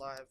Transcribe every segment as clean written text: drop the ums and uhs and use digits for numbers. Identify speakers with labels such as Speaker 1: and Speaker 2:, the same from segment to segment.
Speaker 1: live.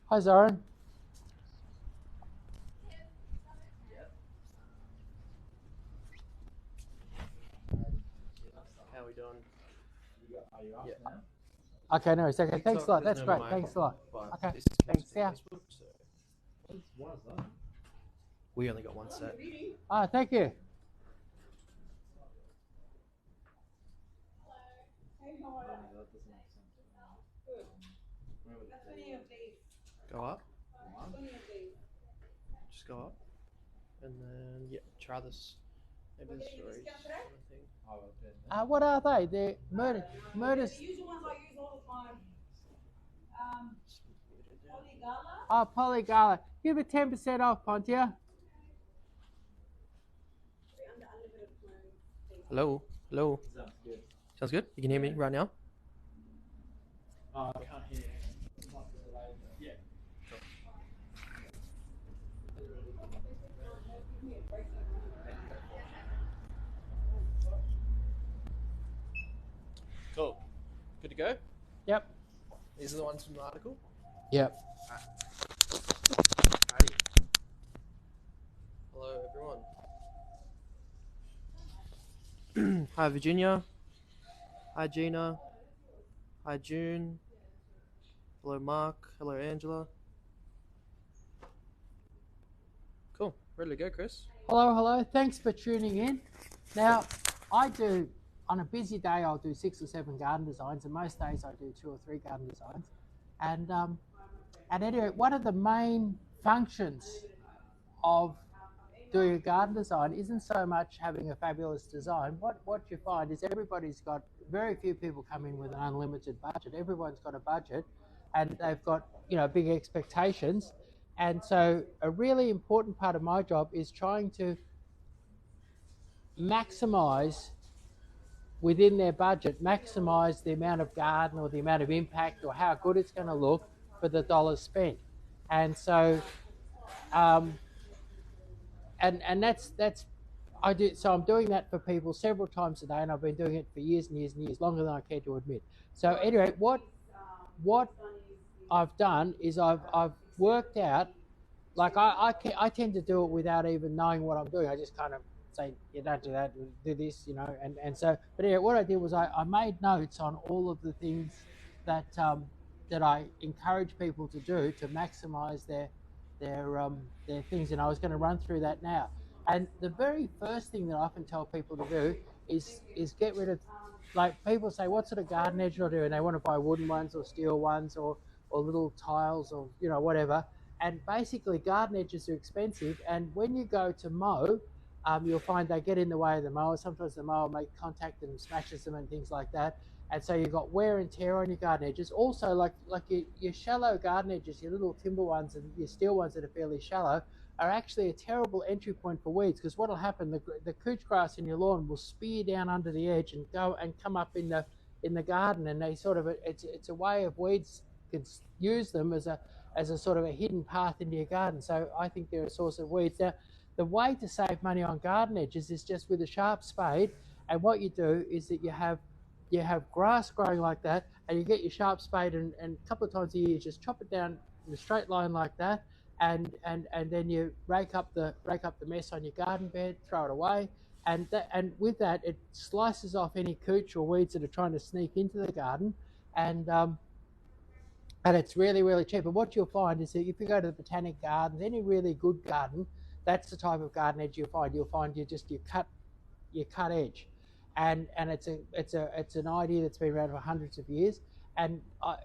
Speaker 2: Hi, Zoran.
Speaker 1: How are we doing?
Speaker 3: Are you off now?
Speaker 2: Okay, no, it's okay. Thanks a lot. That's great. Thanks a lot. Okay, thanks. Yeah.
Speaker 3: What is that?
Speaker 1: We only got one set.
Speaker 2: Ah, thank you.
Speaker 1: Go up. Just go up. And then, yeah, try this. Maybe this storage kind of thing.
Speaker 2: What are they? They're murders.
Speaker 4: The usual ones I use all the time. Polygala.
Speaker 2: Oh, polygala. Give it 10% off, Pontia.
Speaker 1: Hello? Hello?
Speaker 3: Sounds good.
Speaker 1: Sounds good? You can hear me right now?
Speaker 3: I can't hear. Yeah.
Speaker 1: Cool. Good to go?
Speaker 2: Yep.
Speaker 1: These are the ones from the article?
Speaker 2: Yep.
Speaker 1: Alrighty. Hello, everyone. Hi, Virginia. Hi, Gina. Hi, June. Hello, Mark. Hello, Angela. Cool. Ready to go, Chris?
Speaker 2: Hello, hello. Thanks for tuning in. Now, I do, on a busy day, I'll do 6 or 7 garden designs, and most days I do 2 or 3 garden designs. And anyway, one of the main functions of doing a garden design isn't so much having a fabulous design. What you find is everybody's got, very few people come in with an unlimited budget. Everyone's got a budget and they've got, you know, big expectations. And so a really important part of my job is trying to maximize within their budget, maximize the amount of garden or the amount of impact or how good it's going to look for the dollars spent. And so and that's I do. So I'm doing that for people several times a day, and I've been doing it for years and years and years, longer than I care to admit. So anyway, what I've done is I've worked out, like I tend to do it without even knowing what I'm doing. I just kind of say, you don't do that, do this, you know. And so, but anyway, what I did was I made notes on all of the things that that I encourage people to do to maximise their things, and I was going to run through that now. And the very first thing that I often tell people to do is get rid of, like, people say, what sort of garden edge do I do? And they want to buy wooden ones or steel ones or little tiles or, you know, whatever. And basically garden edges are expensive, and when you go to mow, you'll find they get in the way of the mower. Sometimes the mower makes contact and smashes them and things like that. And so you've got wear and tear on your garden edges. Also, like your shallow garden edges, your little timber ones and your steel ones that are fairly shallow, are actually a terrible entry point for weeds, because what will happen, the couch grass in your lawn will spear down under the edge and go and come up in the garden, and they sort of, it's a way of weeds can use them as a sort of a hidden path into your garden. So I think they're a source of weeds. Now, the way to save money on garden edges is just with a sharp spade, and what you do is that you have grass growing like that, and you get your sharp spade, and a couple of times a year you just chop it down in a straight line like that, and then you rake up the mess on your garden bed, throw it away, and with that it slices off any couch or weeds that are trying to sneak into the garden, and it's really, really cheap. And what you'll find is that if you go to the botanic gardens, any really good garden, that's the type of garden edge you'll find. You'll find you cut edge, and it's an idea that's been around for hundreds of years. And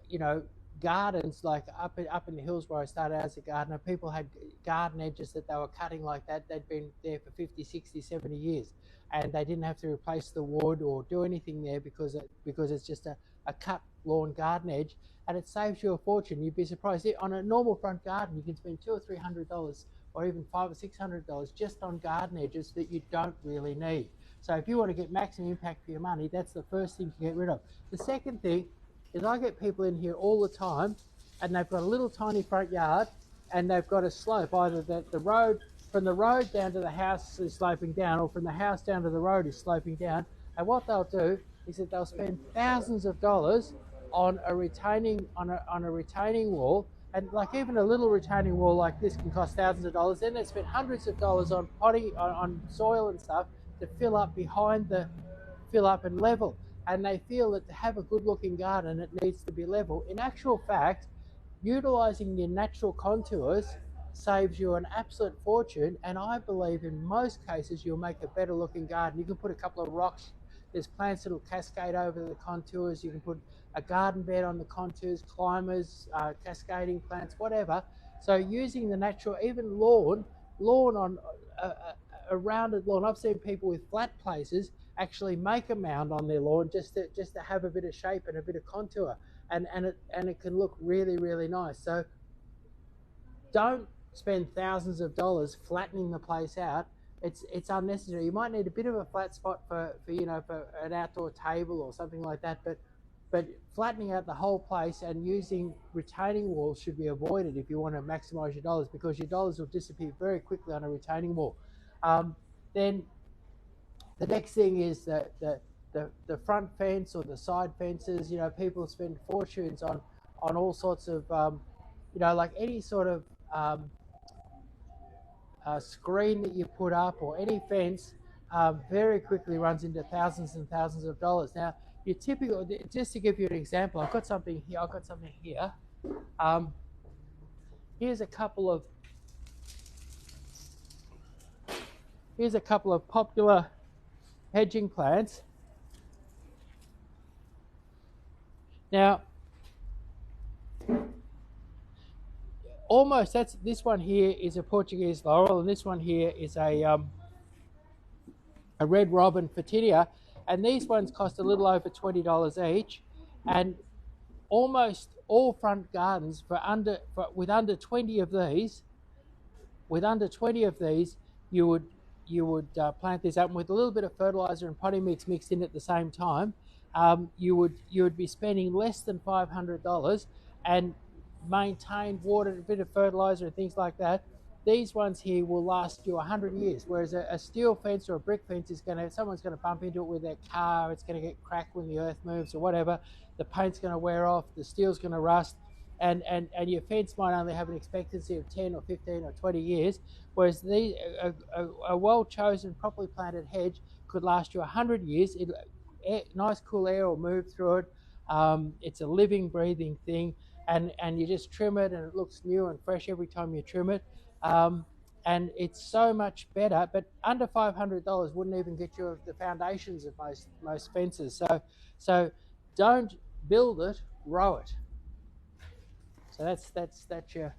Speaker 2: you know, gardens, like up in the hills where I started as a gardener, people had garden edges that they were cutting like that. They'd been there for 50, 60, 70 years, and they didn't have to replace the wood or do anything there because it's just a cut lawn garden edge, and it saves you a fortune. You'd be surprised. On a normal front garden, you can spend $200 or $300 or even $500 or $600 just on garden edges that you don't really need. So if you want to get maximum impact for your money, that's the first thing to get rid of. The second thing is I get people in here all the time, and they've got a little tiny front yard, and they've got a slope, either that the road, from the road down to the house is sloping down, or from the house down to the road is sloping down. And what they'll do is that they'll spend thousands of dollars on a retaining wall, and like even a little retaining wall like this can cost thousands of dollars. Then they spend hundreds of dollars on potting, on soil and stuff to fill up and level. And they feel that to have a good looking garden, it needs to be level. In actual fact, utilizing your natural contours saves you an absolute fortune, and I believe in most cases you'll make a better looking garden. You can put a couple of rocks, there's plants that will cascade over the contours, you can put a garden bed on the contours, climbers, cascading plants, whatever. So using the natural, even lawn on a rounded lawn. I've seen people with flat places actually make a mound on their lawn just to have a bit of shape and a bit of contour, and it can look really, really nice. So don't spend thousands of dollars flattening the place out. It's unnecessary. You might need a bit of a flat spot for an outdoor table or something like that, but flattening out the whole place and using retaining walls should be avoided if you want to maximize your dollars, because your dollars will disappear very quickly on a retaining wall. Then the next thing is the front fence or the side fences. People spend fortunes on all sorts of, like any sort of screen that you put up or any fence very quickly runs into thousands and thousands of dollars. Now, your typical, just to give you an example, I've got something here. Here's a couple of popular hedging plants. Now, almost this one here is a Portuguese laurel, and this one here is a red robin Fertilia, and these ones cost a little over $20 each. And almost all front gardens with under 20 of these, you would plant these up, and with a little bit of fertilizer and potting mix mixed in at the same time, you would be spending less than $500 and maintain water, a bit of fertilizer and things like that. These ones here will last you 100 years, whereas a steel fence or a brick fence someone's going to bump into it with their car. It's going to get cracked when the earth moves or whatever. The paint's going to wear off, the steel's going to rust, and your fence might only have an expectancy of 10 or 15 or 20 years, whereas a well-chosen, properly planted hedge could last you 100 years. Nice cool air will move through it. It's a living, breathing thing, and you just trim it and it looks new and fresh every time you trim it. And it's so much better, but under $500 wouldn't even get you the foundations of most fences. So don't build it, row it. So that's your.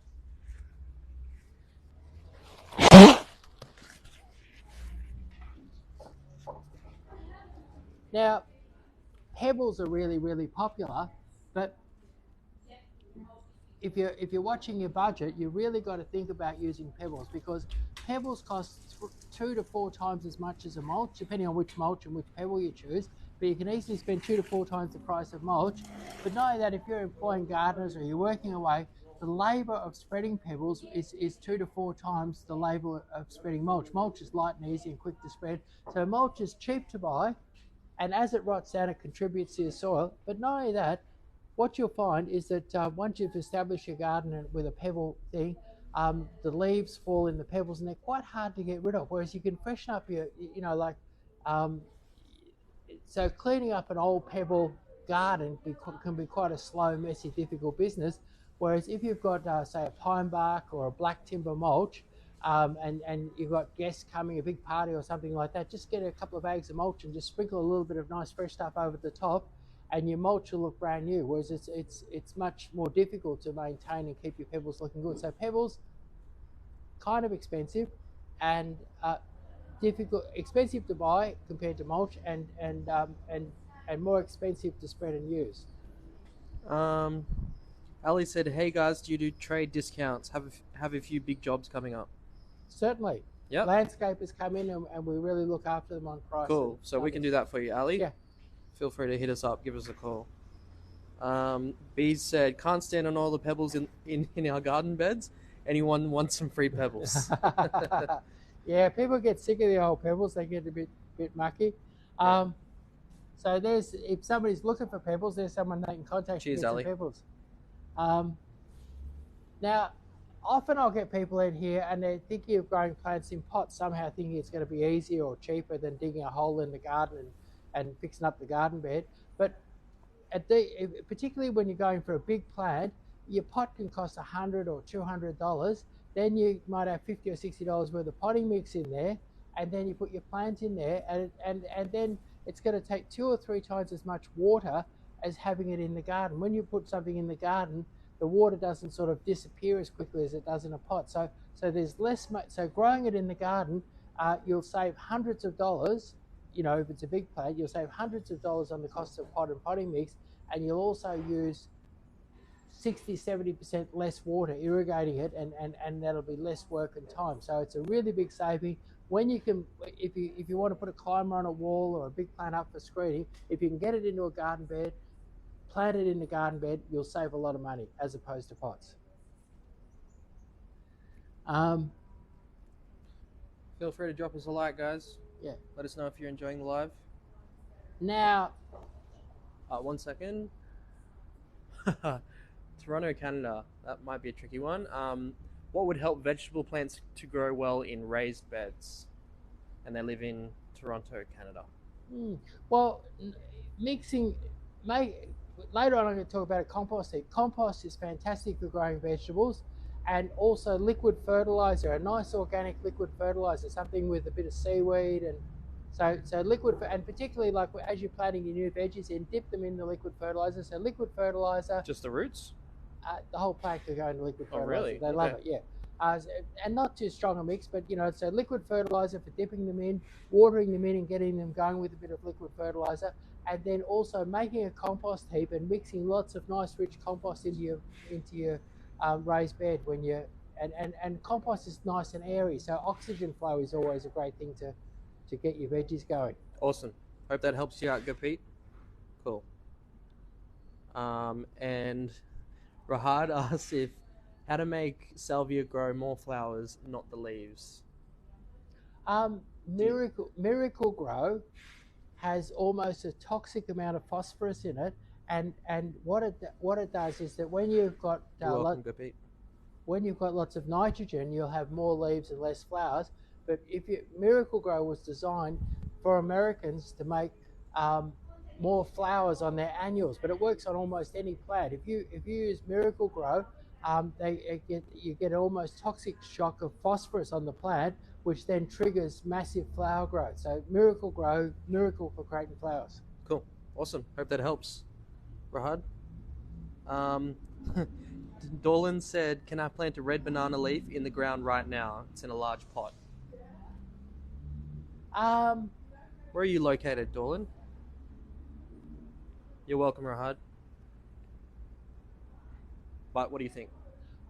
Speaker 2: Now, pebbles are really, really popular, but if you're watching your budget, you really got to think about using pebbles, because pebbles cost 2 to 4 times as much as a mulch, depending on which mulch and which pebble you choose. But you can easily spend 2 to 4 times the price of mulch. But not only that, if you're employing gardeners or you're working away, the labour of spreading pebbles is 2 to 4 times the labour of spreading mulch. Mulch is light and easy and quick to spread. So mulch is cheap to buy, and as it rots down, it contributes to your soil. But not only that, what you'll find is that once you've established your garden with a pebble thing, the leaves fall in the pebbles and they're quite hard to get rid of. Whereas you can freshen up your, so cleaning up an old pebble garden can be quite a slow, messy, difficult business. Whereas if you've got, say, a pine bark or a black timber mulch, and you've got guests coming, a big party or something like that, just get a couple of bags of mulch and just sprinkle a little bit of nice fresh stuff over the top. and your mulch will look brand new. Whereas it's much more difficult to maintain and keep your pebbles looking good. So pebbles, kind of expensive, and expensive to buy compared to mulch, and more expensive to spread and use.
Speaker 1: Ali said, "Hey guys, do you do trade discounts? Have a few big jobs coming up."
Speaker 2: Certainly.
Speaker 1: Yep.
Speaker 2: Landscapers come in and we really look after them on price.
Speaker 1: Cool. So we can do that for you, Ali.
Speaker 2: Yeah.
Speaker 1: Feel free to hit us up. Give us a call. Bees said, "Can't stand on all the pebbles in our garden beds. Anyone want some free pebbles?"
Speaker 2: Yeah, people get sick of the old pebbles. They get a bit mucky. So if somebody's looking for pebbles, there's someone they can contact.
Speaker 1: Cheers,
Speaker 2: to get
Speaker 1: Ali.
Speaker 2: some pebbles. Now, often I'll get people in here and they're thinking of growing plants in pots, somehow thinking it's going to be easier or cheaper than digging a hole in the garden and fixing up the garden bed. But particularly when you're going for a big plant, your pot can cost $100 or $200. Then you might have $50 or $60 worth of potting mix in there, and then you put your plant in there, and then it's going to take 2 or 3 times as much water as having it in the garden. When you put something in the garden, the water doesn't sort of disappear as quickly as it does in a pot. So there's less. So growing it in the garden, you'll save hundreds of dollars. You know, if it's a big plant, you'll save hundreds of dollars on the cost of pot and potting mix, and you'll also use 60-70% less water irrigating it, and that'll be less work and time. So it's a really big saving. When you can, if you want to put a climber on a wall or a big plant up for screening, if you can get it into a garden bed, plant it in the garden bed, you'll save a lot of money as opposed to pots.
Speaker 1: Feel free to drop us a like, guys.
Speaker 2: Yeah.
Speaker 1: Let us know if you're enjoying the live.
Speaker 2: Now,
Speaker 1: 1 second. Toronto, Canada. That might be a tricky one. What would help vegetable plants to grow well in raised beds? And they live in Toronto, Canada.
Speaker 2: Well, later on I'm going to talk about a compost heap. Compost is fantastic for growing vegetables, and also liquid fertilizer, a nice organic liquid fertilizer, something with a bit of seaweed, and so liquid, and particularly like as you're planting your new veggies in, dip them in the liquid fertilizer. So liquid fertilizer.
Speaker 1: Just the roots?
Speaker 2: The whole plant could go into liquid fertilizer.
Speaker 1: Oh, really?
Speaker 2: They love it, yeah. And not too strong a mix, but so liquid fertilizer for dipping them in, watering them in, and getting them going with a bit of liquid fertilizer, and then also making a compost heap and mixing lots of nice rich compost into your raised bed when you and compost is nice and airy, so oxygen flow is always a great thing to get your veggies going.
Speaker 1: Awesome. Hope that helps you out, go Pete. Cool. And Rahad asks how to make salvia grow more flowers, not the leaves.
Speaker 2: Miracle Grow has almost a toxic amount of phosphorus in it, and what it does is that when you've got when you've got lots of nitrogen, you'll have more leaves and less flowers. But Miracle Grow was designed for Americans to make more flowers on their annuals, but it works on almost any plant. If you use Miracle Grow, you get an almost toxic shock of phosphorus on the plant, which then triggers massive flower growth. So Miracle Grow, miracle for creating flowers.
Speaker 1: Cool, awesome. Hope that helps, Rahad. Dolan said, "Can I plant a red banana leaf in the ground right now? It's in a large pot." Where are you located, Dolan? You're welcome, Rahad. But what do you think?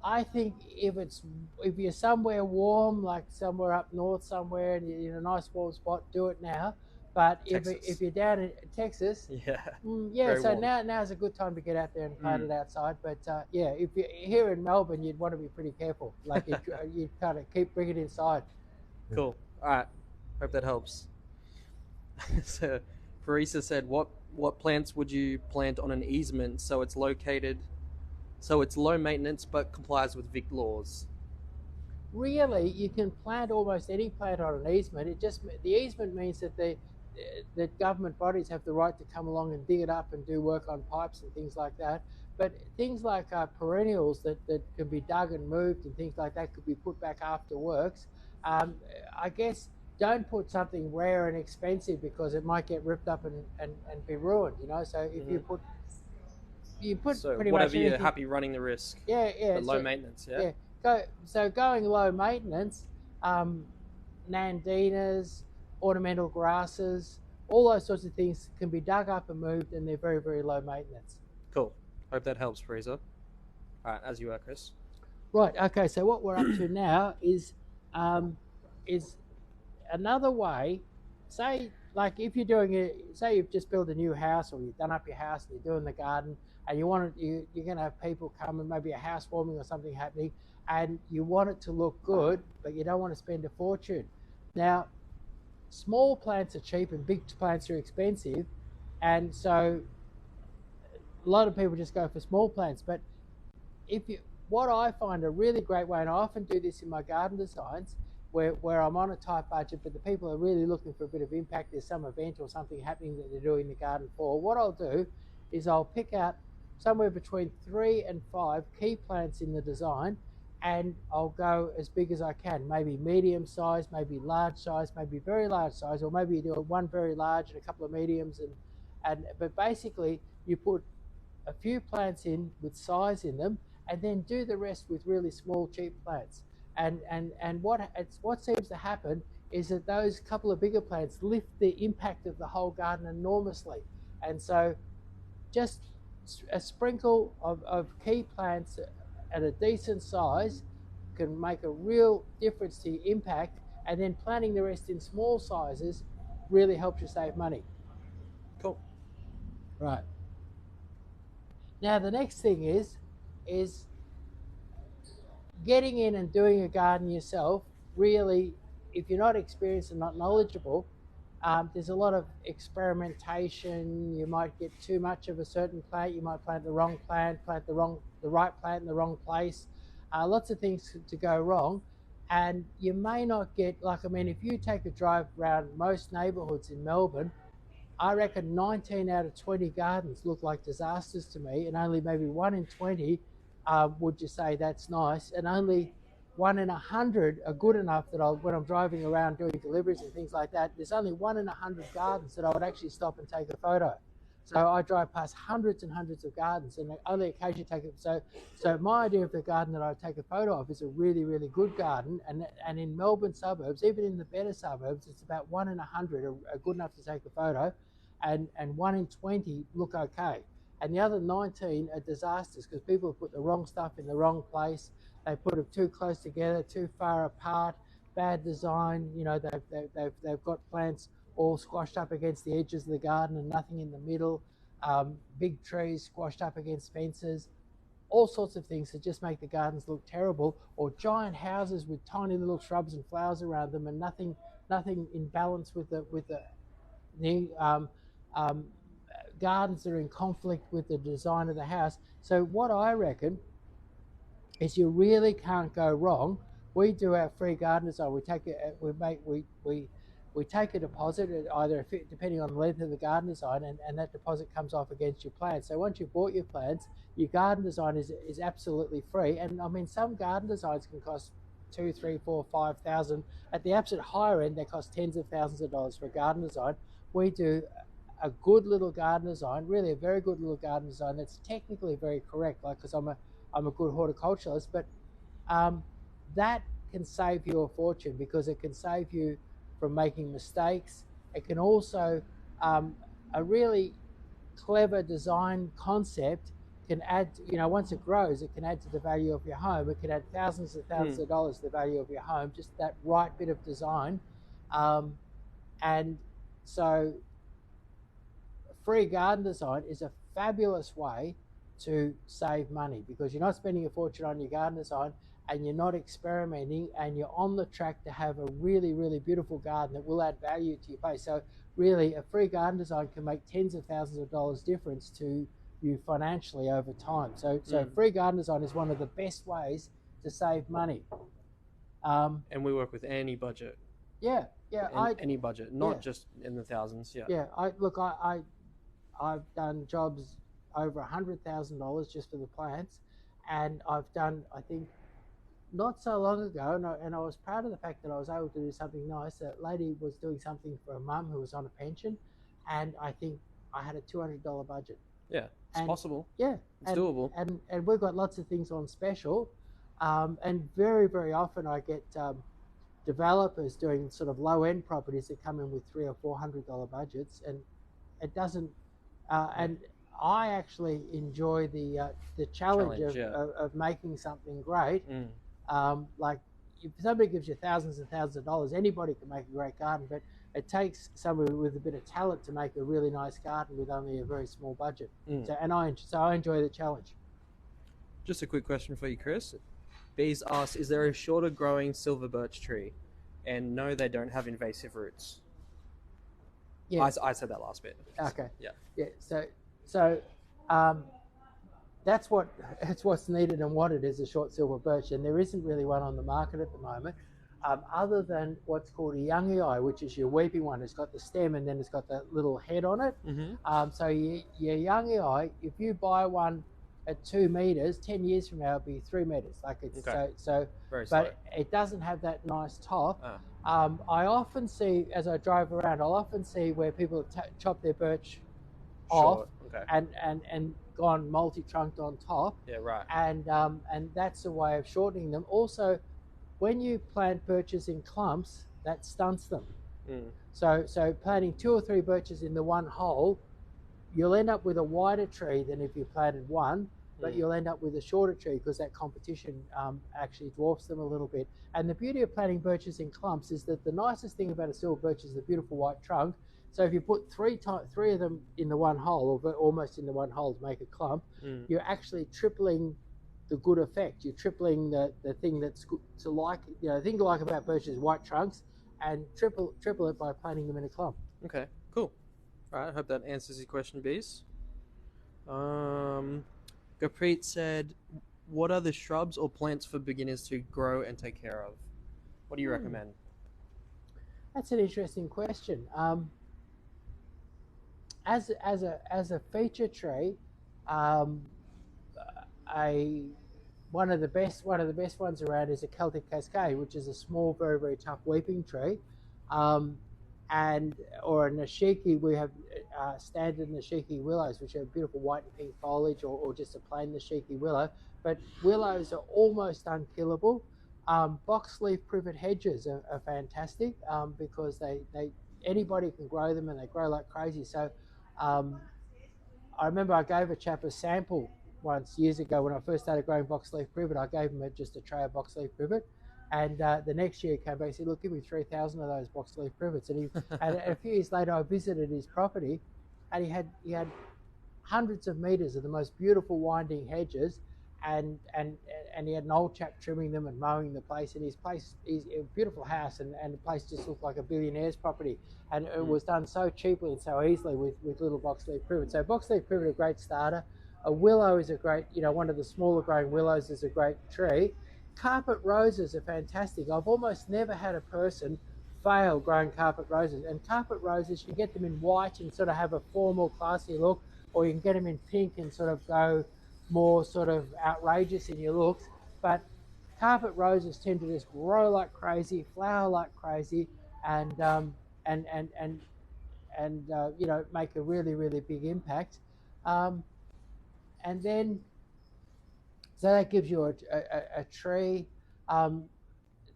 Speaker 2: I think if you're somewhere warm, like somewhere up north somewhere, and you're in a nice warm spot, do it now. But if you're down in Texas, so warm. Now's a good time to get out there and plant it outside. But if you're here in Melbourne, you'd want to be pretty careful. Like you kind of bring it inside.
Speaker 1: Cool. All right. Hope that helps. So, Farisa said, what plants would you plant on an easement so it's low maintenance but complies with Vic laws?
Speaker 2: Really, you can plant almost any plant on an easement. The easement means that that government bodies have the right to come along and dig it up and do work on pipes and things like that. But things like perennials that can be dug and moved and things like that could be put back after works. I guess don't put something rare and expensive because it might get ripped up and be ruined, you know. So if you put
Speaker 1: So
Speaker 2: pretty much
Speaker 1: whatever you're
Speaker 2: anything,
Speaker 1: happy running the risk,
Speaker 2: yeah,
Speaker 1: but low
Speaker 2: so,
Speaker 1: maintenance, yeah.
Speaker 2: yeah. So going low maintenance, nandinas, ornamental grasses, all those sorts of things can be dug up and moved, and they're very, very low maintenance.
Speaker 1: Cool. Hope that helps, Fraser. All right, as you are, Chris.
Speaker 2: Right. Okay. So what we're up to now is another way. Say, like if you're doing say you've just built a new house or you've done up your house and you're doing the garden and you're going to have people come and maybe a housewarming or something happening, and you want it to look good, but you don't want to spend a fortune. Now, small plants are cheap and big plants are expensive, and so a lot of people just go for small plants. But what I find a really great way, and I often do this in my garden designs, where I'm on a tight budget, but the people are really looking for a bit of impact. There's some event or something happening that they're doing the garden for. What I'll do is I'll pick out somewhere between 3 and 5 key plants in the design, and I'll go as big as I can, maybe medium size, maybe large size, maybe very large size, or maybe you do one very large and a couple of mediums, but basically you put a few plants in with size in them, and then do the rest with really small, cheap plants. And what seems to happen is that those couple of bigger plants lift the impact of the whole garden enormously. And so just a sprinkle of key plants at a decent size can make a real difference to your impact, and then planting the rest in small sizes really helps you save money.
Speaker 1: Cool.
Speaker 2: Right. Now the next thing is getting in and doing a garden yourself. Really, if you're not experienced and not knowledgeable, there's a lot of experimentation. You might get too much of a certain plant. You might plant the wrong plant, plant the right plant in the wrong place. Lots of things to go wrong, and you may not get, like, I mean, if you take a drive around most neighbourhoods in Melbourne, I reckon 19 out of 20 gardens look like disasters to me, and only maybe 1 in 20 would just say that's nice, and only 1 in 100 are good enough that when I'm driving around doing deliveries and things like that, there's only 1 in 100 gardens that I would actually stop and take a photo. So I drive past hundreds and hundreds of gardens, and only occasionally take it. So my idea of the garden that I take a photo of is a really, really good garden, and in Melbourne suburbs, even in the better suburbs, it's about 1 in 100 are good enough to take a photo, and 1 in 20 look okay. And the other 19 are disasters because people put the wrong stuff in the wrong place. They put them too close together, too far apart, bad design. You know, they've got plants all squashed up against the edges of the garden and nothing in the middle. Big trees squashed up against fences. All sorts of things that just make the gardens look terrible. Or giant houses with tiny little shrubs and flowers around them, and nothing in balance with the gardens that are in conflict with the design of the house. So what I reckon is you really can't go wrong. We do our free garden design. We take we take a deposit, either depending on the length of the garden design, and that deposit comes off against your plants. So once you've bought your plants, your garden design is absolutely free. And I mean, some garden designs can cost $2,000, $3,000, $4,000, $5,000. At the absolute higher end, they cost tens of thousands of dollars for a garden design. We do a good little garden design, really a very good little garden design that's technically very correct, like, because I'm a good horticulturalist, but that can save you a fortune because it can save you from making mistakes. It can also, a really clever design concept can add, you know, once it grows, it can add to the value of your home. It can add thousands and thousands of dollars to the value of your home, just that right bit of design. And so free garden design is a fabulous way to save money because you're not spending a fortune on your garden design, and you're not experimenting, and you're on the track to have a really, really beautiful garden that will add value to your place. So really, a free garden design can make tens of thousands of dollars difference to you financially over time. So free garden design is one of the best ways to save money.
Speaker 1: And we work with any budget.
Speaker 2: Yeah.
Speaker 1: Any budget, not just in the thousands.
Speaker 2: Yeah. I've done jobs over $100,000 just for the plants, and I've done, I think, not so long ago, and I was proud of the fact that I was able to do something nice. A lady was doing something for a mum who was on a pension, and I think I had a $200 budget.
Speaker 1: Yeah, it's
Speaker 2: And
Speaker 1: possible.
Speaker 2: yeah,
Speaker 1: It's doable.
Speaker 2: And we've got lots of things on special, and very often I get developers doing sort of low end properties that come in with $300 or $400 budgets, and it doesn't. And I actually enjoy the challenge
Speaker 1: Challenge, yeah.
Speaker 2: of making something great.
Speaker 1: Mm.
Speaker 2: Like if somebody gives you thousands and thousands of dollars, anybody can make a great garden, but it takes somebody with a bit of talent to make a really nice garden with only a very small budget.
Speaker 1: Mm.
Speaker 2: So I enjoy the challenge.
Speaker 1: Just a quick question for you, Chris. Bees asked, is there a shorter growing silver birch tree? And no, they don't have invasive roots.
Speaker 2: Yeah.
Speaker 1: I said that last bit.
Speaker 2: Okay.
Speaker 1: Yeah.
Speaker 2: Yeah. So that's what's needed and wanted is a short silver birch, and there isn't really one on the market at the moment, other than what's called a youngie eye, which is your weeping one. It's got the stem and then it's got that little head on it.
Speaker 1: Mm-hmm.
Speaker 2: So your youngie eye, if you buy one at 2 meters, 10 years from now it'll be 3 meters. Like it's
Speaker 1: Okay. Very slow.
Speaker 2: but it doesn't have that nice top. I often see, as I drive around, I'll often see where people chop their birch off
Speaker 1: Okay.
Speaker 2: and gone multi-trunked on top.
Speaker 1: Yeah, right.
Speaker 2: And that's a way of shortening them. Also, when you plant birches in clumps, that stunts them.
Speaker 1: Mm.
Speaker 2: So planting 2 or 3 birches in the one hole, you'll end up with a wider tree than if you planted one, but you'll end up with a shorter tree because that competition actually dwarfs them a little bit. And the beauty of planting birches in clumps is that the nicest thing about a silver birch is the beautiful white trunk. So if you put three of them in the one hole, or almost in the one hole to make a clump, you're actually tripling the good effect. You're tripling the thing that's good to like. The thing to like about birches is white trunks, and triple it by planting them in a clump.
Speaker 1: Okay, cool. All right, I hope that answers your question, Bees. Gurpreet said, what are the shrubs or plants for beginners to grow and take care of? What do you recommend?
Speaker 2: That's an interesting question. As a feature tree, one of the best ones around is a Celtic Cascade, which is a small, very tough weeping tree, or a Nashiki. We have standard Nashiki willows, which have beautiful white and pink foliage, or just a plain Nashiki willow. But willows are almost unkillable. Box leaf privet hedges are fantastic because they anybody can grow them and they grow like crazy. So I remember I gave a chap a sample once years ago when I first started growing box leaf privet. I gave him just a tray of box leaf privet, and the next year he came back and said, "Look, give me 3,000 of those box leaf privets." And a few years later, I visited his property, and he had hundreds of meters of the most beautiful winding hedges, and he had an old chap trimming them and mowing the place. And his place is a beautiful house, and the place just looked like a billionaire's property. And it was done so cheaply and so easily with little box leaf privet. So box leaf privet is a great starter. A willow is a great, one of the smaller growing willows is a great tree. Carpet roses are fantastic. I've almost never had a person fail growing carpet roses. And carpet roses, you get them in white and sort of have a formal, classy look, or you can get them in pink and sort of go more sort of outrageous in your looks. But carpet roses tend to just grow like crazy, flower like crazy, and make a really big impact. And then, so that gives you a tree.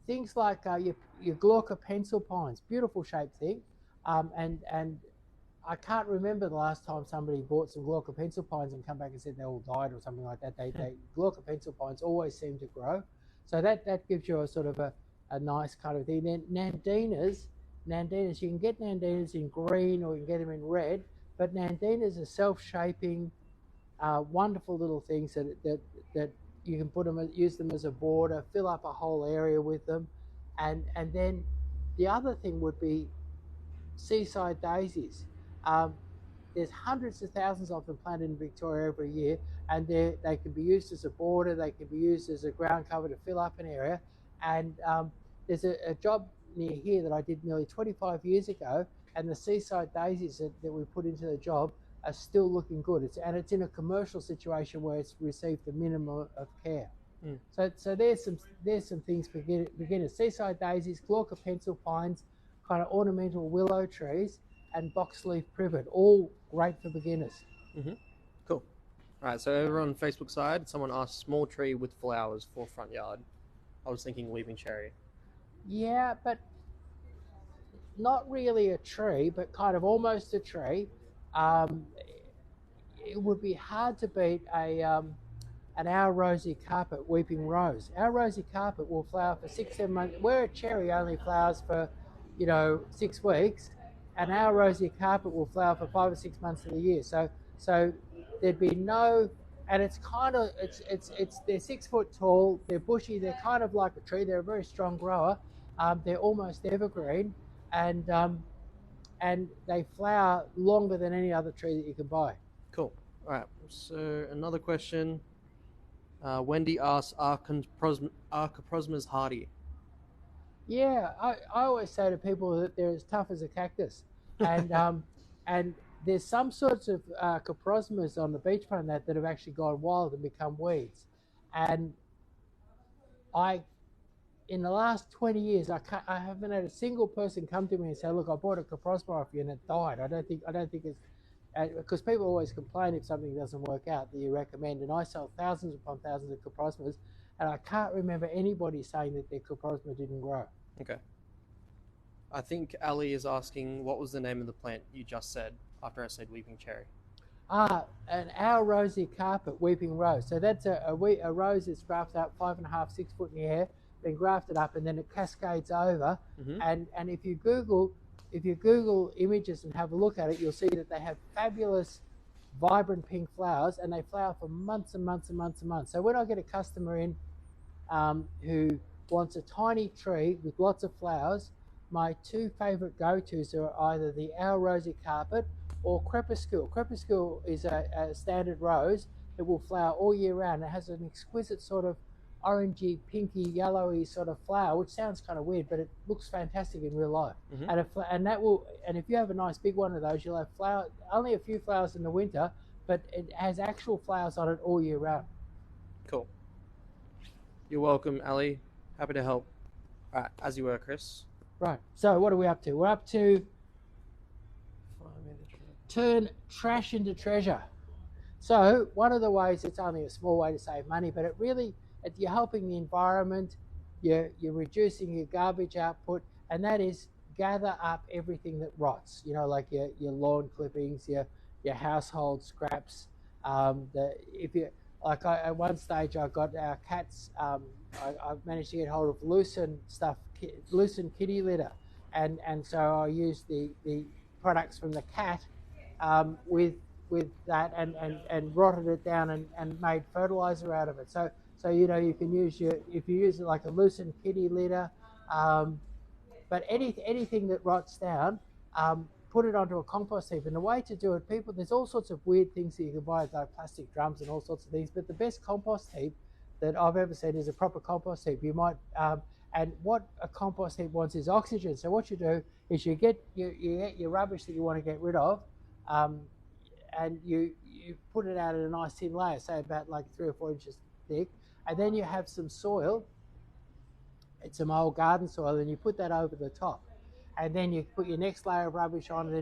Speaker 2: Things like your glauca pencil pines, beautiful shaped thing. And I can't remember the last time somebody bought some glauca pencil pines and come back and said they all died or something like that. Glauca pencil pines always seem to grow. So that gives you a sort of a nice kind of thing. Then nandinas, you can get nandinas in green or you can get them in red, but nandinas are self-shaping, wonderful little things that you can use them as a border, fill up a whole area with them. And then the other thing would be seaside daisies. There's hundreds of thousands of them planted in Victoria every year, and they can be used as a border, they can be used as a ground cover to fill up an area. And there's a job near here that I did nearly 25 years ago, and the seaside daisies that we put into the job are still looking good. It's in a commercial situation where it's received the minimum of care.
Speaker 1: Mm.
Speaker 2: So there's some things for beginners. Seaside daisies, glauca pencil pines, kind of ornamental willow trees, and boxleaf privet, all great for beginners.
Speaker 1: Cool. All right. So over on the Facebook side, someone asked small tree with flowers for front yard. I was thinking weeping cherry.
Speaker 2: Yeah, but not really a tree, but kind of almost a tree. Um, it would be hard to beat an Our Rosy Carpet weeping rose. Our Rosy Carpet will flower for 6-7 months, where a cherry only flowers for 6 weeks, and Our Rosy Carpet will flower for 5 or 6 months of the year. So there'd be no, and it's kind of they're 6 foot tall, they're bushy, they're kind of like a tree, they're a very strong grower, they're almost evergreen, and they flower longer than any other tree that you can buy.
Speaker 1: Cool. All right. So another question. Wendy asks, are Archoprosmas hardy?
Speaker 2: Yeah, I always say to people that they're as tough as a cactus, and and there's some sorts of coprosmas on the beachfront that have actually gone wild and become weeds, and in the last 20 years I haven't had a single person come to me and say, look, I bought a coprosma off you and it died. I don't think it's because people always complain if something doesn't work out that you recommend, and I sell thousands upon thousands of coprosmas, and I can't remember anybody saying that their coprosma didn't grow.
Speaker 1: Okay. I think Ali is asking, what was the name of the plant you just said after I said weeping cherry?
Speaker 2: An Our Rosy Carpet weeping rose. So that's a rose that's grafted up 5.5, 6 foot in the air, been grafted up, and then it cascades over. And if you Google images and have a look at it, you'll see that they have fabulous, vibrant pink flowers, and they flower for months and months and months and months. So when I get a customer in who wants a tiny tree with lots of flowers, my two favourite go-tos are either the Our Rosy Carpet or crepuscule. Crepuscule is a standard rose that will flower all year round. It has an exquisite sort of orangey, pinky, yellowy sort of flower, which sounds kind of weird, but it looks fantastic in real life. And if you have a nice big one of those, you'll have only a few flowers in the winter, but it has actual flowers on it all year round.
Speaker 1: Cool. You're welcome, Ali. Happy to help. All right, as you were, Chris.
Speaker 2: Right. So what are we up to? We're up to turn trash into treasure. So one of the ways, it's only a small way to save money, but you're helping the environment, you're reducing your garbage output, and that is gather up everything that rots, like your lawn clippings, your household scraps. At one stage I got our cats, I managed to get hold of loosened kitty litter, and so I used the products from the cat with that and rotted it down and made fertilizer out of it. So you can use if you use it like a loosened kitty litter, but anything that rots down, put it onto a compost heap. And the way to do it, there's all sorts of weird things that you can buy, like plastic drums and all sorts of things, but the best compost heap that I've ever seen is a proper compost heap. You might and what a compost heap wants is oxygen. So what you do is you get your rubbish that you want to get rid of, and you put it out in a nice thin layer, say about like 3 or 4 inches thick, and then you have some soil. It's some old garden soil, and you put that over the top, and then you put your next layer of rubbish on,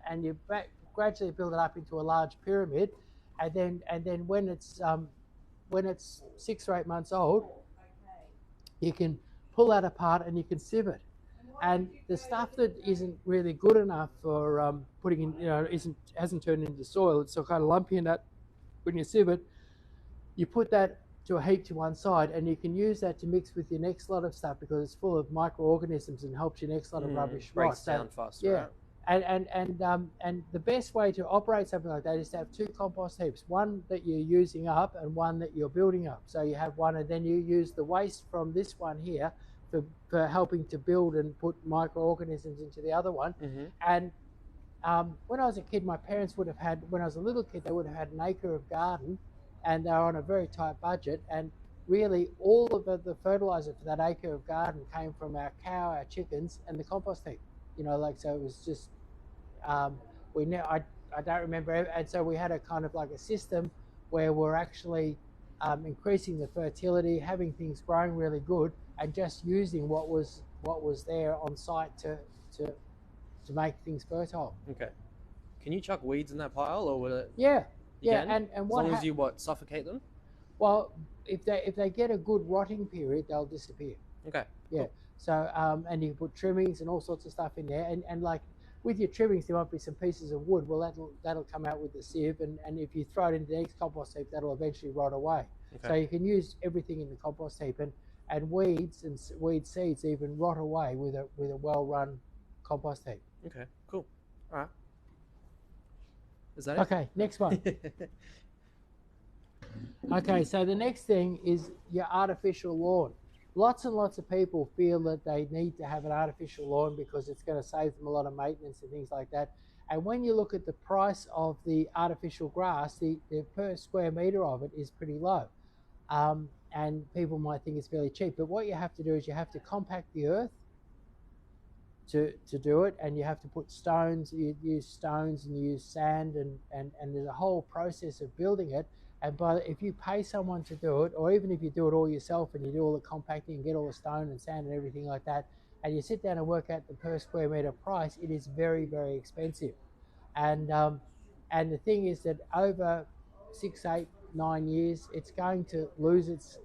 Speaker 2: and you gradually build it up into a large pyramid, and then when it's 6 or 8 months old, you can pull that apart and you can sieve it. And the stuff that isn't really good enough for putting in, hasn't turned into soil, it's so kind of lumpy in that. When you sieve it, you put that to a heap to one side, and you can use that to mix with your next lot of stuff because it's full of microorganisms and helps your next lot of rubbish
Speaker 1: breaks down faster.
Speaker 2: Yeah, right? And the best way to operate something like that is to have 2 compost heaps, one that you're using up and one that you're building up. So you have one, and then you use the waste from this one here for helping to build and put microorganisms into the other one. And when I was a kid, my parents would have had, when I was a little kid, they would have had an acre of garden, and they were on a very tight budget, and really all of the fertilizer for that acre of garden came from our cow, our chickens, and the compost heap. So it was just I don't remember, and so we had a kind of like a system where we're actually increasing the fertility, having things growing really good, and just using what was there on site to make things fertile.
Speaker 1: Okay. Can you chuck weeds in that pile, or will it?
Speaker 2: Yeah,
Speaker 1: You
Speaker 2: yeah,
Speaker 1: can?
Speaker 2: and
Speaker 1: As
Speaker 2: what
Speaker 1: long as you
Speaker 2: –
Speaker 1: suffocate them.
Speaker 2: well, if they get a good rotting period, they'll disappear.
Speaker 1: Okay.
Speaker 2: Yeah.
Speaker 1: Cool.
Speaker 2: So and you can put trimmings and all sorts of stuff in there, and like with your trimmings, there might be some pieces of wood. Well, that'll come out with the sieve, and if you throw it into the next compost heap, that'll eventually rot away.
Speaker 1: Okay.
Speaker 2: So you can use everything in the compost heap, and weeds and weed seeds even rot away with a well-run compost heap.
Speaker 1: Okay. Cool. All right. Is that it?
Speaker 2: Okay, next one. Okay, so the next thing is your artificial lawn. Lots and lots of people feel that they need to have an artificial lawn because it's going to save them a lot of maintenance and things like that. And when you look at the price of the artificial grass, the per square metre of it is pretty low. And people might think it's fairly cheap. But what you have to do is you have to compact the earth to do it, and you have to put stones. You use stones and you use sand, and there's a whole process of building it. And if you pay someone to do it, or even if you do it all yourself and you do all the compacting and get all the stone and sand and everything like that, and you sit down and work out the per square metre price, it is very, very expensive. And the thing is that over 6, 8, 9 years, it's going to lose its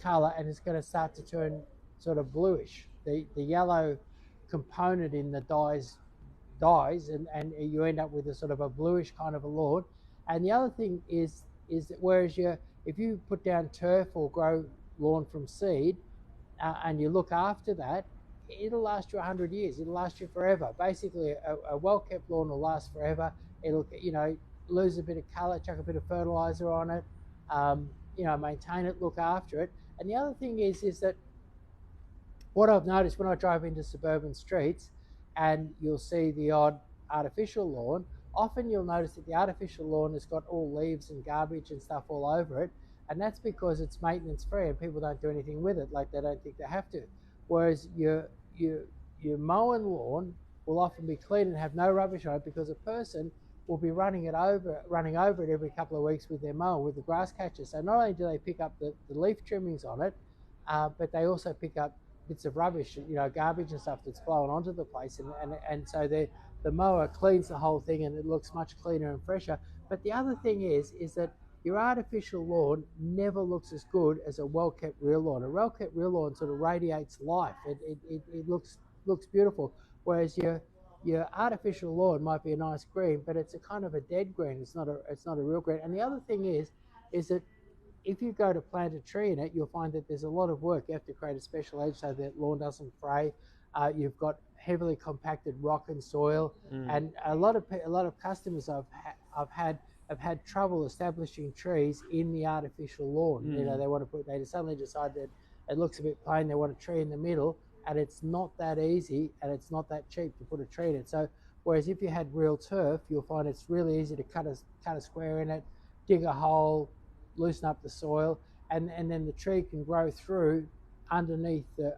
Speaker 2: colour and it's going to start to turn sort of bluish. The yellow component in the dies, and you end up with a sort of a bluish kind of a lawn. And the other thing is that whereas if you put down turf or grow lawn from seed and you look after that, it'll last you 100 years. It'll last you forever. Basically, a well-kept lawn will last forever. It'll, lose a bit of colour, chuck a bit of fertilizer on it, maintain it, look after it. And the other thing is that what I've noticed when I drive into suburban streets and you'll see the odd artificial lawn, often you'll notice that the artificial lawn has got all leaves and garbage and stuff all over it, and that's because it's maintenance free and people don't do anything with it, like they don't think they have to. Whereas your mown lawn will often be clean and have no rubbish on it because a person will be running over it every couple of weeks with their mower, with the grass catcher. So not only do they pick up the leaf trimmings on it, but they also pick up bits of rubbish, garbage and stuff that's flowing onto the place, and so the mower cleans the whole thing and it looks much cleaner and fresher. But the other thing is that your artificial lawn never looks as good as a well-kept real lawn. A well-kept real lawn sort of radiates life. It looks beautiful, whereas your artificial lawn might be a nice green, but it's a kind of a dead green. It's not a real green. And the other thing is that if you go to plant a tree in it, you'll find that there's a lot of work. You have to create a special edge so that lawn doesn't fray. You've got heavily compacted rock and soil, and a lot of customers I've had trouble establishing trees in the artificial lawn. They suddenly decide that it looks a bit plain. They want a tree in the middle, and it's not that easy, and it's not that cheap to put a tree in it. So, whereas if you had real turf, you'll find it's really easy to cut a square in it, dig a hole, loosen up the soil, and then the tree can grow through underneath the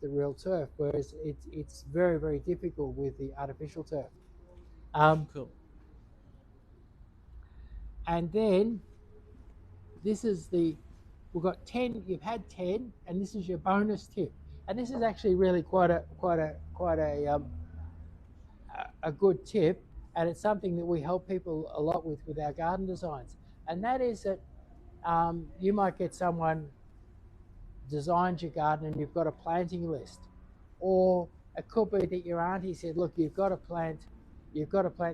Speaker 2: real turf, whereas it's very, very difficult with the artificial turf.
Speaker 1: Cool.
Speaker 2: And then we've got 10. You've had 10, and this is your bonus tip. And this is actually really quite a good tip, and it's something that we help people a lot with our garden designs. And that is that you might get someone designed your garden and you've got a planting list, or it could be that your auntie said, look, you've got to plant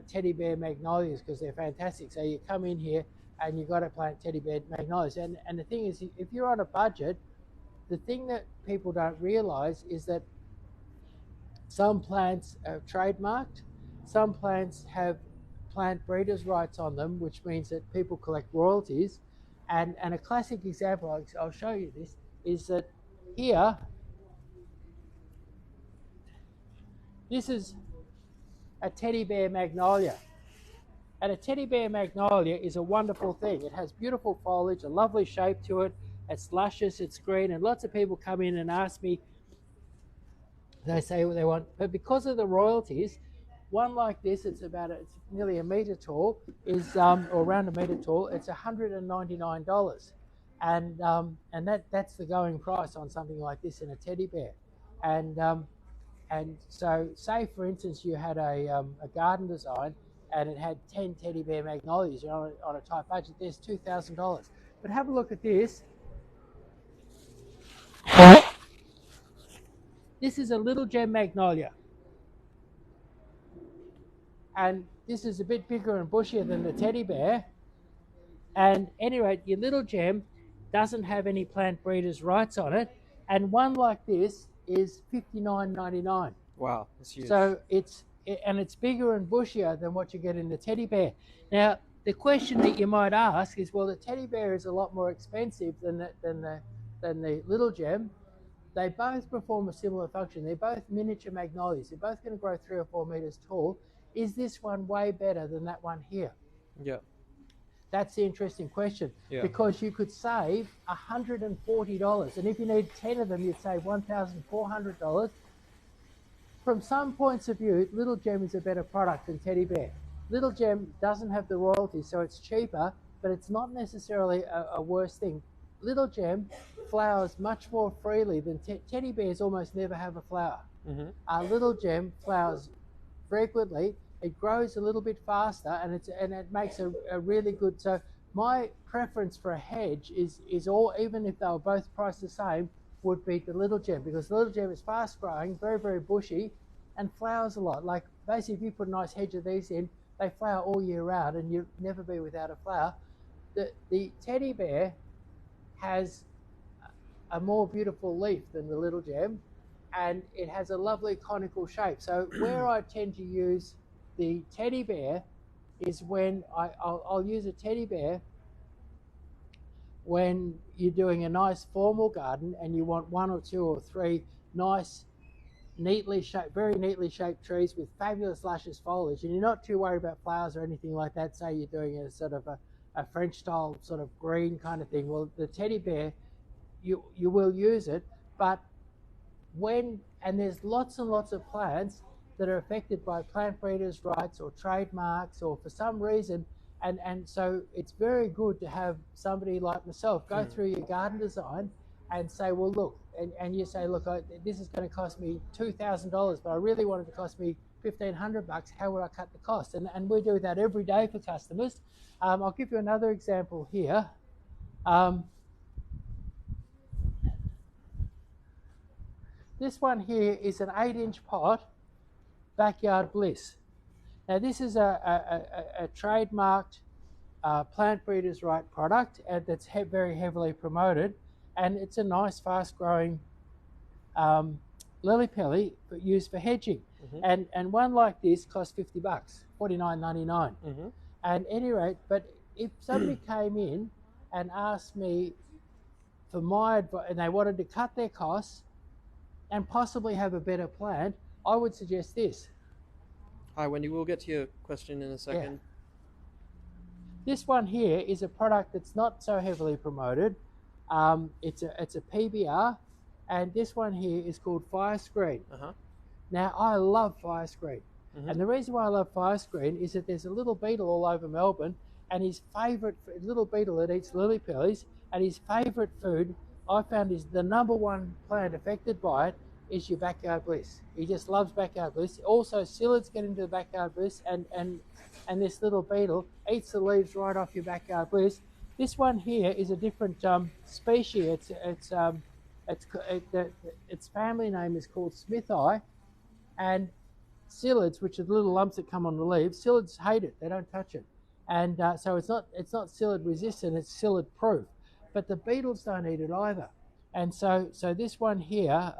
Speaker 2: teddy bear magnolias because they're fantastic. So you come in here and you've got to plant teddy bear magnolias. And the thing is, if you're on a budget, the thing that people don't realize is that some plants are trademarked, some plants have plant breeders' rights on them, which means that people collect royalties. And a classic example, I'll show you this, is that here, this is a teddy bear magnolia. And a teddy bear magnolia is a wonderful thing. It has beautiful foliage, a lovely shape to it. It's luscious, it's green, and lots of people come in and ask me, they say what they want. But because of the royalties, one like this, it's nearly a metre tall, or around a metre tall, it's $199. and that's the going price on something like this in a teddy bear, and so say for instance you had a garden design and it had 10 teddy bear magnolias, you're on a tight budget. There's $2,000. But have a look at this. This is a little gem magnolia, and this is a bit bigger and bushier than the teddy bear. And anyway, your little gem doesn't have any plant breeders' rights on it, and one like this is $59.99.
Speaker 1: Wow, that's huge.
Speaker 2: So it's bigger and bushier than what you get in the teddy bear. Now the question that you might ask is, well, the teddy bear is a lot more expensive than the little gem. They both perform a similar function. They're both miniature magnolias. They're both going to grow 3 or 4 meters tall. Is this one way better than that one here?
Speaker 1: Yeah.
Speaker 2: That's the interesting question, because you could save $140, and if you need 10 of them, you'd save $1,400. From some points of view, Little Gem is a better product than Teddy Bear. Little Gem doesn't have the royalties, so it's cheaper, but it's not necessarily a worse thing. Little Gem flowers much more freely than Teddy Bears. Almost never have a flower. Little Gem flowers frequently. It grows a little bit faster, and it makes a really good. So my preference for a hedge is all, even if they were both priced the same, would be the Little Gem, because the Little Gem is fast growing, very, very bushy, and flowers a lot. Like basically, if you put a nice hedge of these in, they flower all year round, and you'll never be without a flower. The Teddy Bear has a more beautiful leaf than the Little Gem, and it has a lovely conical shape. So where I tend to use the Teddy Bear is when I'll use a Teddy Bear when you're doing a nice formal garden and you want 1 or 2 or 3 nice, neatly shaped, very neatly shaped trees with fabulous luscious foliage, and you're not too worried about flowers or anything like that. Say you're doing a sort of a French style sort of green kind of thing. Well, the Teddy Bear, you will use it, but and there's lots and lots of plants that are affected by plant breeders' rights or trademarks, or for some reason, and so it's very good to have somebody like myself go through your garden design and say, well, look, and you say, look, this is going to cost me $2,000, but I really want it to cost me $1,500. How would I cut the cost? And we do that every day for customers. I'll give you another example here. This one here is an 8-inch pot, Backyard Bliss. Now this is a trademarked plant breeders' right product, and that's very heavily promoted, and it's a nice fast-growing lily pilly but used for hedging. And one like this costs $50, $49.99. And at any rate, but if somebody came in and asked me for my advice, and they wanted to cut their costs and possibly have a better plant, I would suggest this.
Speaker 1: Hi, Wendy. We'll get to your question in a second.
Speaker 2: Yeah. This one here is a product that's not so heavily promoted. It's a PBR, and this one here is called Fire Screen. Now, I love Fire Screen. And the reason why I love Fire Screen is that there's a little beetle all over Melbourne, and his favourite little beetle that eats lily pillies, and his favourite food, I found, is the #1 plant affected by it is your Backyard Bliss. He just loves Backyard Bliss. Also, psyllids get into the Backyard Bliss, and this little beetle eats the leaves right off your Backyard Bliss. This one here is a different species. Its family name is called Smithi, and psyllids, which are the little lumps that come on the leaves, psyllids hate it. They don't touch it, and so it's not psyllid resistant. It's psyllid proof. But the beetles don't eat it either, and so this one here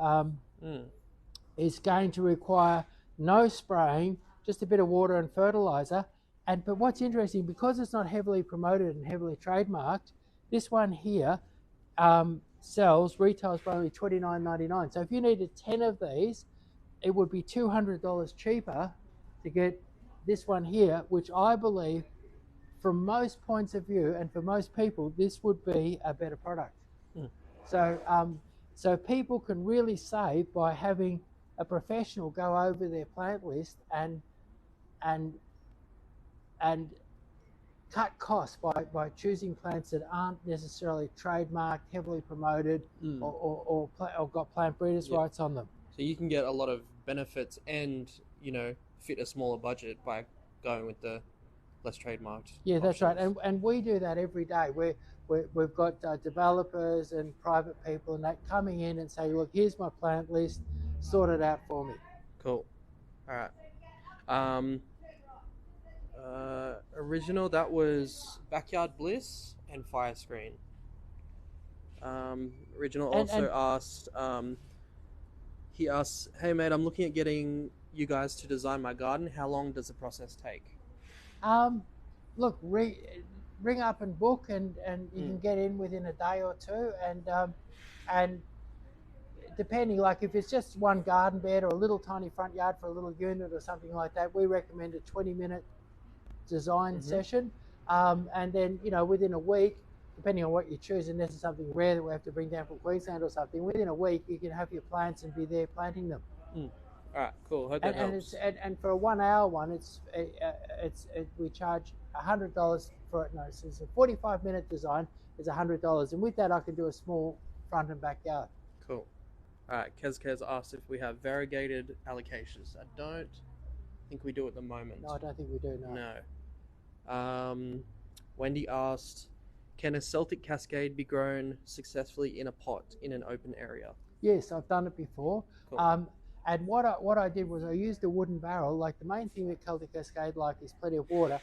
Speaker 2: is going to require no spraying, just a bit of water and fertilizer. But what's interesting, because it's not heavily promoted and heavily trademarked, this one here retails for only $29.99. So if you needed 10 of these, it would be $200 cheaper to get this one here, which I believe, from most points of view and for most people, this would be a better product. So people can really save by having a professional go over their plant list and cut costs by choosing plants that aren't necessarily trademarked, heavily promoted,
Speaker 1: Mm.
Speaker 2: or got plant breeders
Speaker 1: Yeah.
Speaker 2: rights on them.
Speaker 1: So you can get a lot of benefits and, fit a smaller budget by going with the less trademarked.
Speaker 2: Yeah, that's right,
Speaker 1: options.
Speaker 2: and we do that every day. We've got developers and private people and that coming in and saying, look, here's my plant list, sort it out for me.
Speaker 1: Cool. All right. Original, that was Backyard Bliss and Fire Screen. Original also asked, he asked, hey mate, I'm looking at getting you guys to design my garden. How long does the process take?
Speaker 2: Look, ring up and book, and you can get in within a day or two, and depending, like if it's just one garden bed or a little tiny front yard for a little unit or something like that, we recommend a 20-minute design session, and then within a week, depending on what you choose, and this is something rare that we have to bring down from Queensland or something, within a week you can have your plants and be there planting them.
Speaker 1: All right, cool. Hope that helps.
Speaker 2: And for a 1 hour one, we charge $100 for it. No, so it's a 45-minute design is $100, and with that I can do a small front and backyard.
Speaker 1: Cool. All right, Kez asked if we have variegated allocations. I don't think we do at the moment.
Speaker 2: No, I don't think we do.
Speaker 1: No. Wendy asked, can a Celtic Cascade be grown successfully in a pot in an open area?
Speaker 2: Yes, I've done it before.
Speaker 1: Cool.
Speaker 2: And what I did was I used a wooden barrel. Like the main thing with Celtic Cascade is plenty of water.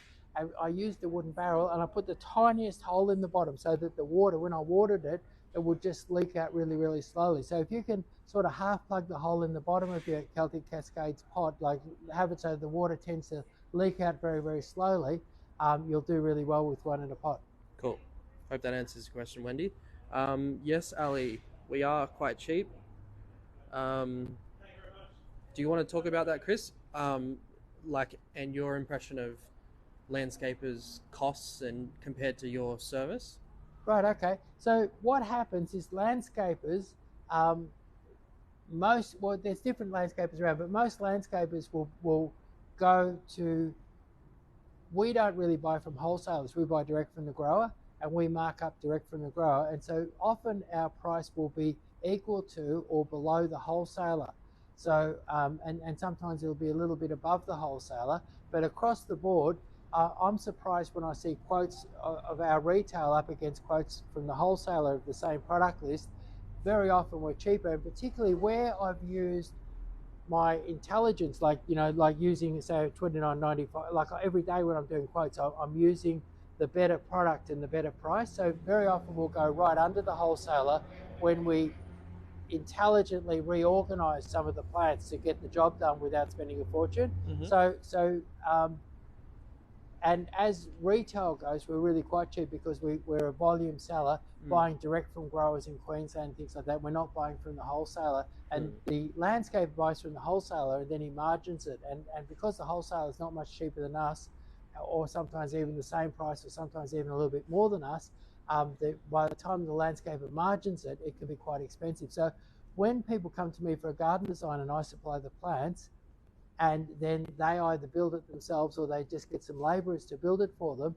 Speaker 2: I used the wooden barrel and I put the tiniest hole in the bottom so that the water, when I watered it, it would just leak out really, really slowly. So if you can sort of half plug the hole in the bottom of your Celtic Cascades pot, like have it so the water tends to leak out very, very slowly, you'll do really well with one in a pot.
Speaker 1: Cool. Hope that answers the question, Wendy. Yes, Ali, we are quite cheap. Do you want to talk about that, Chris? And your impression of landscapers' costs and compared to your service?
Speaker 2: Right, okay. So what happens is landscapers, there's different landscapers around, but most landscapers will go to, we don't really buy from wholesalers, we buy direct from the grower, and we mark up direct from the grower, and so often our price will be equal to or below the wholesaler. So, and sometimes it'll be a little bit above the wholesaler, but across the board, I'm surprised when I see quotes of our retail up against quotes from the wholesaler of the same product list. Very often we're cheaper, and particularly where I've used my intelligence, like using, say, $29.95, like every day when I'm doing quotes, I'm using the better product and the better price. So very often we'll go right under the wholesaler when we intelligently reorganize some of the plants to get the job done without spending a fortune. And as retail goes, we're really quite cheap because we're a volume seller, buying direct from growers in Queensland, things like that. We're not buying from the wholesaler, and the landscaper buys from the wholesaler and then he margins it, and because the wholesaler is not much cheaper than us, or sometimes even the same price, or sometimes even a little bit more than us, by the time the landscaper margins it, it can be quite expensive. So when people come to me for a garden design and I supply the plants, and then they either build it themselves or they just get some labourers to build it for them,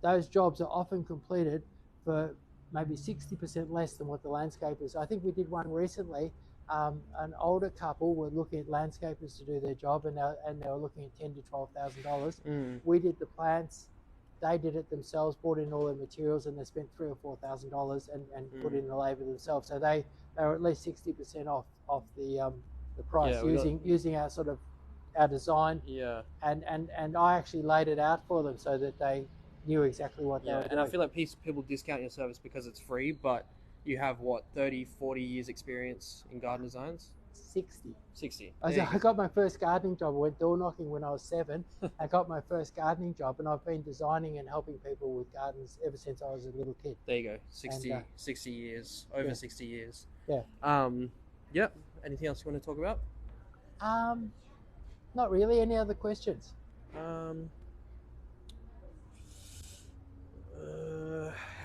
Speaker 2: those jobs are often completed for maybe 60% less than what the landscapers. I think we did one recently. An older couple were looking at landscapers to do their job, and they were looking at $10,000 to $12,000. We did the plants, they did it themselves, bought in all their materials, and they spent $3,000 or $4,000 and put in the labour themselves. So they were at least 60% off the price, using our sort of our design. And I actually laid it out for them so that they knew exactly what they were doing.
Speaker 1: And I feel like people discount your service because it's free, but you have 30, 40 years experience in garden designs? 60.
Speaker 2: I got my first gardening job. I went door knocking when I was 7. I got my first gardening job, and I've been designing and helping people with gardens ever since I was a little kid.
Speaker 1: There you go. 60 years, over 60 years.
Speaker 2: Yeah.
Speaker 1: Yep. Anything else you want to talk about?
Speaker 2: Not really. Any other questions?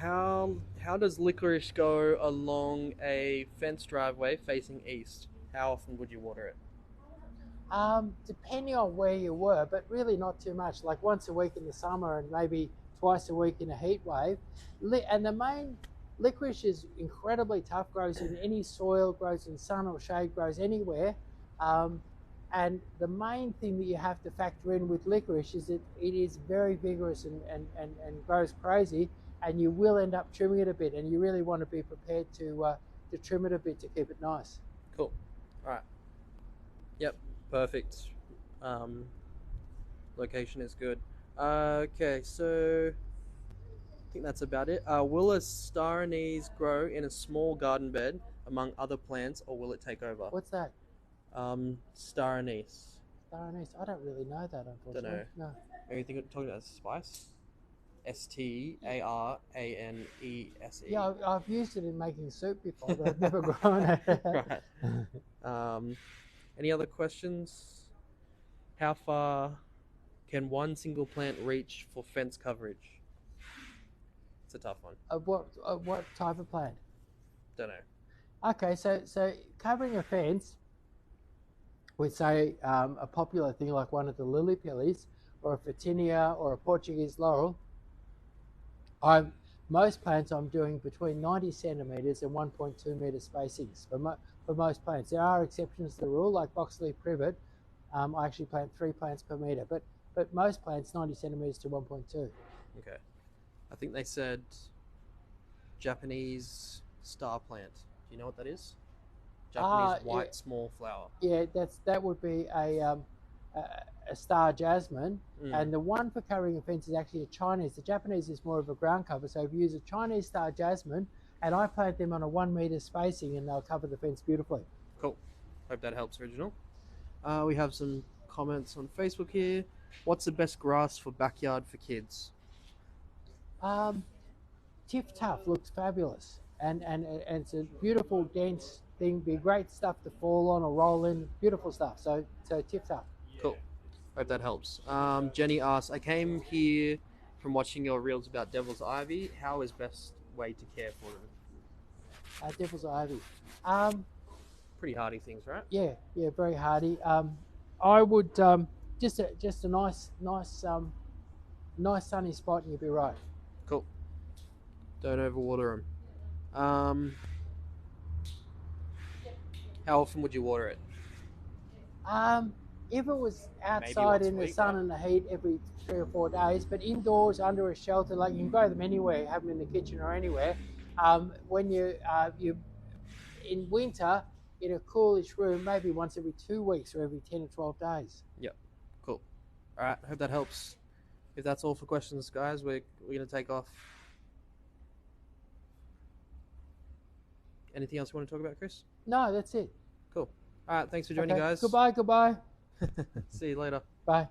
Speaker 1: How does licorice go along a fenced driveway facing east? How often would you water it?
Speaker 2: Depending on where you were, but really not too much. Like once a week in the summer and maybe twice a week in a heat wave. And the main licorice is incredibly tough, grows in any soil, grows in sun or shade, grows anywhere. And the main thing that you have to factor in with licorice is that it is very vigorous and grows crazy, and you will end up trimming it a bit, and you really want to be prepared to trim it a bit to keep it nice.
Speaker 1: Cool. All right. Yep. Perfect. Location is good. Okay, so I think that's about it. Will a star anise grow in a small garden bed among other plants, or will it take over?
Speaker 2: What's that?
Speaker 1: Star anise.
Speaker 2: Star anise? I don't really know that, unfortunately.
Speaker 1: Don't know.
Speaker 2: No.
Speaker 1: Are you talking about spice? STARANESE.
Speaker 2: Yeah, I've used it in making soup before, but I've never grown it.
Speaker 1: Right. Any other questions? How far can one single plant reach for fence coverage? It's a tough one.
Speaker 2: What type of plant?
Speaker 1: Don't know.
Speaker 2: Okay, so covering a fence with, say, a popular thing like one of the lily pillies, or a Fertinia, or a Portuguese laurel, most plants I'm doing between 90 centimetres and 1.2 metre spacings for most plants. There are exceptions to the rule, like boxleaf privet. I actually plant 3 plants per metre, but most plants 90 centimetres to 1.2.
Speaker 1: Okay. I think they said Japanese star plant. Do you know what that is? Japanese white small flower.
Speaker 2: Yeah, that would be a star jasmine, and the one for covering a fence is actually a Chinese. The Japanese is more of a ground cover, so if you use a Chinese star jasmine, and I plant them on a 1 metre spacing, and they'll cover the fence beautifully.
Speaker 1: Cool. Hope that helps, Original. We have some comments on Facebook here. What's the best grass for backyard for kids?
Speaker 2: Tiff Tuff looks fabulous, and it's a beautiful, dense thing. Be great stuff to fall on or roll in. Beautiful stuff. So Tiff Tuff.
Speaker 1: Cool. Hope that helps. Jenny asks, I came here from watching your reels about devil's ivy. How is best way to care for them?
Speaker 2: Devil's ivy.
Speaker 1: Pretty hardy things, right?
Speaker 2: Yeah, very hardy. I would just a nice sunny spot, and you'll be right.
Speaker 1: Cool. Don't overwater them. How often would you water it?
Speaker 2: If it was outside in the sun and the heat, every 3 or 4 days, but indoors under a shelter, like you can grow them anywhere, have them in the kitchen or anywhere. When you in winter in a coolish room, maybe once every 2 weeks or every 10 or 12 days.
Speaker 1: Yep. Cool. All right. Hope that helps. If that's all for questions, guys, we're going to take off. Anything else you want to talk about, Chris?
Speaker 2: No, that's it.
Speaker 1: Cool. All right. Thanks for joining, guys.
Speaker 2: Goodbye.
Speaker 1: See you later.
Speaker 2: Bye.